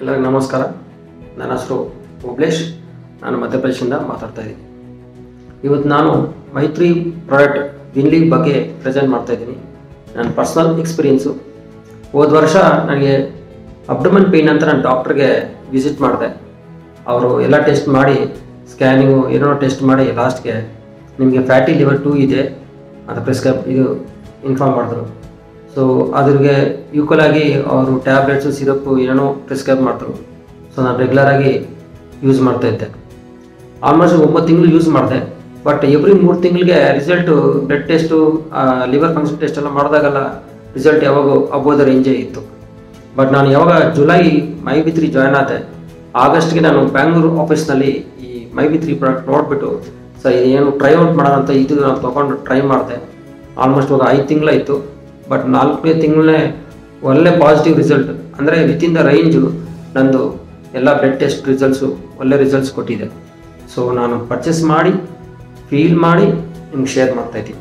ಎಲ್ಲರಿಗೂ ನಮಸ್ಕಾರ. ನನ್ನ ಹೆಸರು ಉಬ್ಲೇಶ್. ನಾನು ಮಧ್ಯಪ್ರದೇಶದಿಂದ ಮಾತಾಡ್ತಾ ಇದ್ದೀನಿ. ಇವತ್ತು ನಾನು ಮೈತ್ರಿ ಪ್ರಾಡಕ್ಟ್ ವಿನ್ಲಿ ಬಗ್ಗೆ ಪ್ರೆಸೆಂಟ್ ಮಾಡ್ತಾ ಇದ್ದೀನಿ. ನನ್ನ ಪರ್ಸ್ನಲ್ ಎಕ್ಸ್ಪೀರಿಯೆನ್ಸು. ಹೋದ ವರ್ಷ ನನಗೆ ಅಬ್ಡಮನ್ ಪೇಯ್ನ್ ಅಂತ ನಾನು ಡಾಕ್ಟ್ರಿಗೆ ವಿಸಿಟ್ ಮಾಡಿದೆ. ಅವರು ಎಲ್ಲ ಟೆಸ್ಟ್ ಮಾಡಿ ಸ್ಕ್ಯಾನಿಂಗು ಏನೋ ಟೆಸ್ಟ್ ಮಾಡಿ ಲಾಸ್ಟ್ಗೆ ನಿಮಗೆ ಫ್ಯಾಟಿ ಲಿವರ್ 2 ಇದೆ ಅಂತ ಪ್ರಿಸ್ಕ್ರೈಬ್ ಇನ್ಫಾರ್ಮ್ ಮಾಡಿದ್ರು. ಸೊ ಅದ್ರಿಗೆ ಈಕ್ವಲ್ ಆಗಿ ಅವರು ಟ್ಯಾಬ್ಲೆಟ್ಸು ಸಿರಪ್ಪು ಏನೋ ಪ್ರಿಸ್ಕ್ರೈಬ್ ಮಾಡಿದ್ರು. ಸೊ ನಾನು ರೆಗ್ಯುಲರಾಗಿ ಯೂಸ್ ಮಾಡ್ತಾಯಿದ್ದೆ. ಆಲ್ಮೋಸ್ಟ್ 9 ತಿಂಗಳು ಯೂಸ್ ಮಾಡಿದೆ. ಬಟ್ ಎವ್ರಿ 3 ತಿಂಗಳಿಗೆ result blood test liver function test ಎಲ್ಲ ಮಾಡಿದಾಗೆಲ್ಲ ರಿಸಲ್ಟ್ ಯಾವಾಗ ಅಬೋದ ರೇಂಜೇ ಇತ್ತು. ಬಟ್ ನಾನು ಯಾವಾಗ ಜುಲೈ ಮೈವಿ3 ಜಾಯ್ನ್ ಆದೆ, ಆಗಸ್ಟ್ಗೆ ನಾನು ಬ್ಯಾಂಗ್ಳೂರು ಆಫೀಸ್ನಲ್ಲಿ ಈ ಮೈವಿ3 ಪ್ರಾಡಕ್ಟ್ ನೋಡಿಬಿಟ್ಟು ಸರ್ ಏನು ಟ್ರೈ ಔಟ್ ಮಾಡೋಣ ಅಂತ ಇದು ನಾನು ತೊಗೊಂಡು ಟ್ರೈ ಮಾಡಿದೆ. ಆಲ್ಮೋಸ್ಟ್ ಇವಾಗ 5 ತಿಂಗಳಾಯಿತು. ಬಟ್ 4ನೇ ತಿಂಗಳೇ ಒಳ್ಳೆ ಪಾಸಿಟಿವ್ ರಿಸಲ್ಟ್, ಅಂದರೆ ವಿತಿನ್ ದ ರೇಂಜು ನಂದು ಎಲ್ಲ ಬ್ಲಡ್ ಟೆಸ್ಟ್ ರಿಸಲ್ಟ್ಸು ಒಳ್ಳೆ ರಿಸಲ್ಟ್ಸ್ ಕೊಟ್ಟಿದೆ. ಸೊ ನಾನು ಪರ್ಚೇಸ್ ಮಾಡಿ ಫೀಲ್ ಮಾಡಿ ನಿಮ್ಗೆ ಶೇರ್ ಮಾಡ್ತಾಯಿದ್ದೀನಿ.